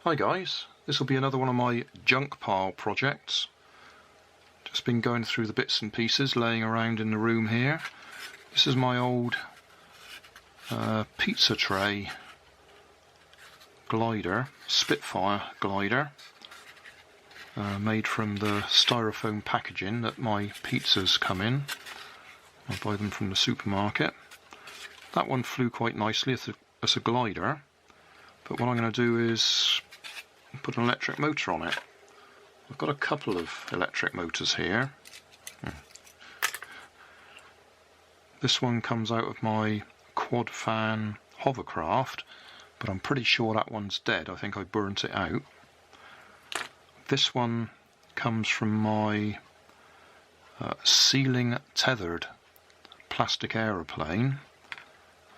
Hi guys, this will be another one of my junk pile projects. Just been going through the bits and pieces laying around in the room here. This is my old pizza tray glider, Spitfire glider, made from the styrofoam packaging that my pizzas come in. I buy them from the supermarket. That one flew quite nicely as a glider, but what I'm going to do is put an electric motor on it. I've got a couple of electric motors here. This one comes out of my quad fan hovercraft, but I'm pretty sure that one's dead. I think I burnt it out. This one comes from my ceiling tethered plastic aeroplane.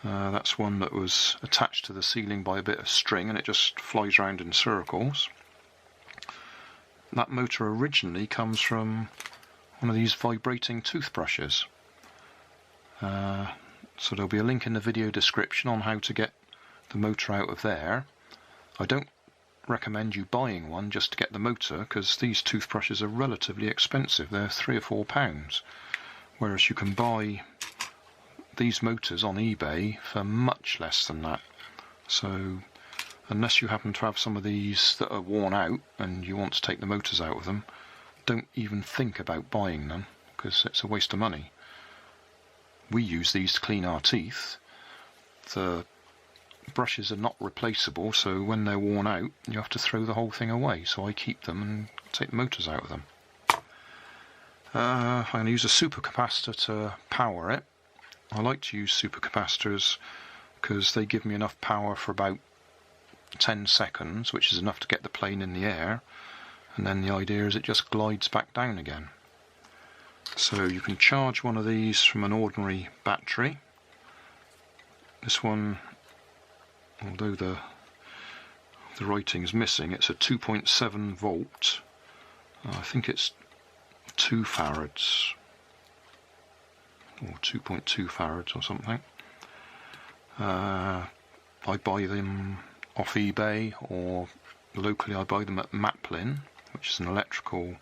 That's one that was attached to the ceiling by a bit of string and it just flies around in circles. That motor originally comes from one of these vibrating toothbrushes. So there'll be a link in the video description on how to get the motor out of there. I don't recommend you buying one just to get the motor, because these toothbrushes are relatively expensive. They're £3 or £4, whereas you can buy these motors on eBay for much less than that. So unless you happen to have some of these that are worn out and you want to take the motors out of them, don't even think about buying them, because it's a waste of money. We use these to clean our teeth. The brushes are not replaceable, so when they're worn out you have to throw the whole thing away, so I keep them and take the motors out of them. I'm going to use a supercapacitor to power it. I like to use supercapacitors because they give me enough power for about 10 seconds, which is enough to get the plane in the air, and then the idea is it just glides back down again. So you can charge one of these from an ordinary battery. This one, although the writing is missing, it's a 2.7 volt. I think it's 2 farads. Or 2.2 farads or something. I buy them off eBay, or locally I buy them at Maplin, which is an electrical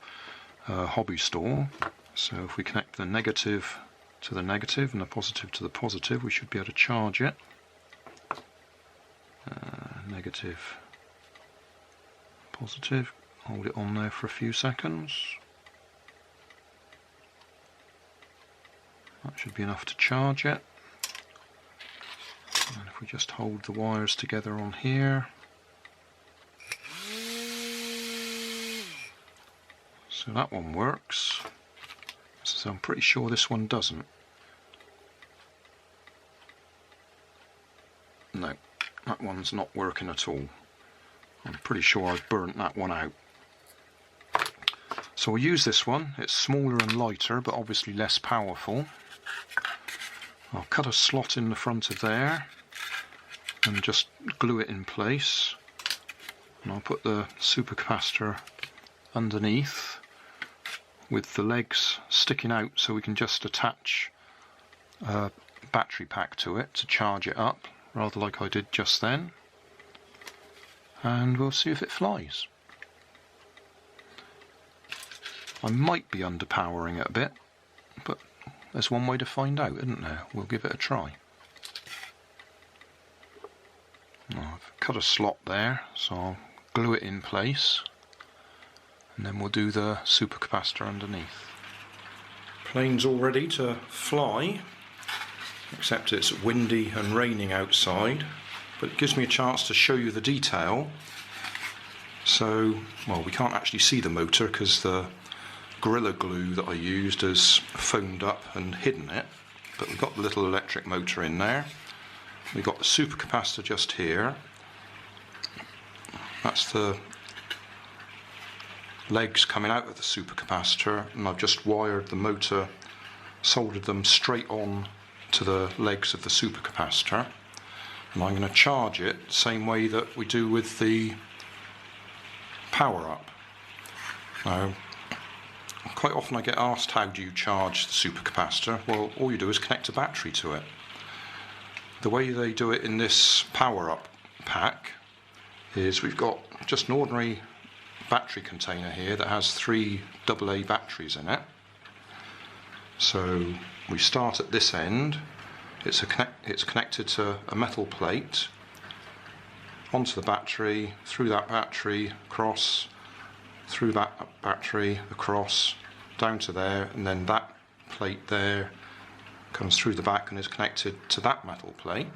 hobby store. So if we connect the negative to the negative and the positive to the positive, we should be able to charge it. Negative, positive, hold it on there for a few seconds. That should be enough to charge it. And if we just hold the wires together on here. So that one works. So I'm pretty sure this one doesn't. No, that one's not working at all. I'm pretty sure I've burnt that one out. So we'll use this one. It's smaller and lighter, but obviously less powerful. I'll cut a slot in the front of there and just glue it in place, and I'll put the supercapacitor underneath with the legs sticking out, so we can just attach a battery pack to it to charge it up, rather like I did just then, and we'll see if it flies. I might be underpowering it a bit, but there's one way to find out, isn't there? We'll give it a try. I've cut a slot there, so I'll glue it in place, and then we'll do the supercapacitor underneath. Plane's all ready to fly, except it's windy and raining outside, but it gives me a chance to show you the detail. So, well, we can't actually see the motor because the Gorilla Glue that I used has foamed up and hidden it, but we've got the little electric motor in there. We've got the supercapacitor just here. That's the legs coming out of the supercapacitor, and I've just wired the motor, soldered them straight on to the legs of the supercapacitor, and I'm going to charge it the same way that we do with the power-up. Now, quite often I get asked, how do you charge the supercapacitor? Well, all you do is connect a battery to it. The way they do it in this power-up pack is we've got just an ordinary battery container here that has 3 AA batteries in it. So we start at this end. It's connected to a metal plate, onto the battery, through that battery, across, through that battery, across, down to there, and then that plate there comes through the back and is connected to that metal plate.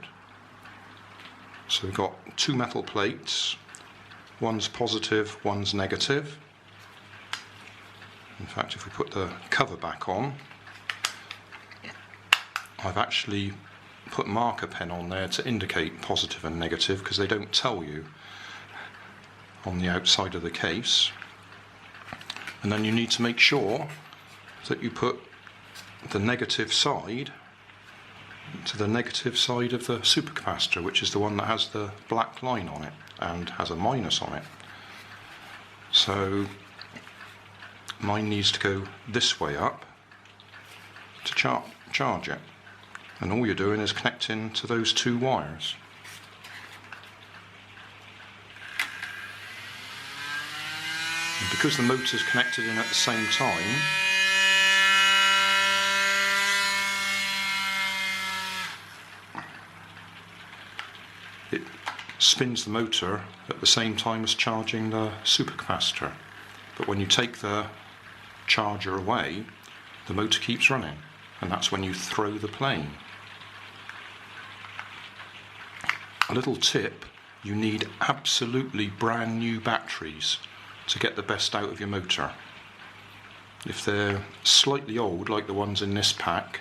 So we've got 2 metal plates, one's positive, one's negative. In fact, if we put the cover back on, I've actually put marker pen on there to indicate positive and negative, because they don't tell you on the outside of the case. And then you need to make sure that you put the negative side to the negative side of the supercapacitor, which is the one that has the black line on it and has a minus on it. So mine needs to go this way up to charge it, and all you're doing is connecting to those 2 wires. And because the motor's connected in at the same time, it spins the motor at the same time as charging the supercapacitor. But when you take the charger away, the motor keeps running, and that's when you throw the plane. A little tip: you need absolutely brand new batteries to get the best out of your motor. If they're slightly old, like the ones in this pack,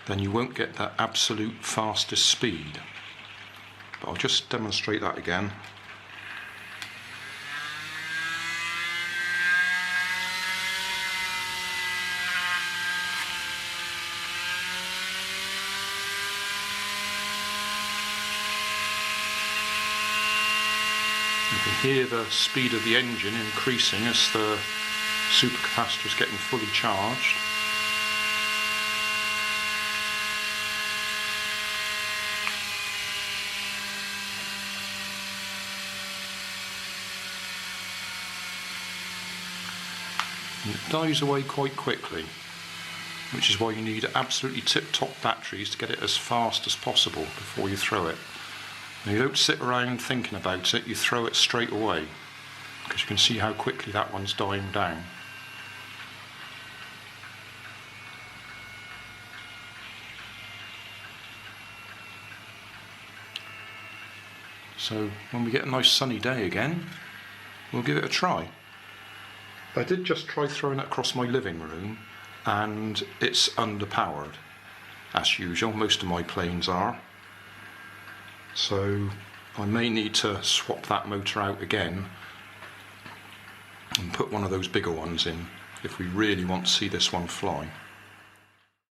then you won't get the absolute fastest speed. But I'll just demonstrate that again. You can hear the speed of the engine increasing as the supercapacitor is getting fully charged. And it dies away quite quickly, which is why you need absolutely tip-top batteries to get it as fast as possible before you throw it. And you don't sit around thinking about it, you throw it straight away, because you can see how quickly that one's dying down. So when we get a nice sunny day again, we'll give it a try. I did just try throwing it across my living room, and it's underpowered, as usual. Most of my planes are. So I may need to swap that motor out again and put one of those bigger ones in if we really want to see this one fly.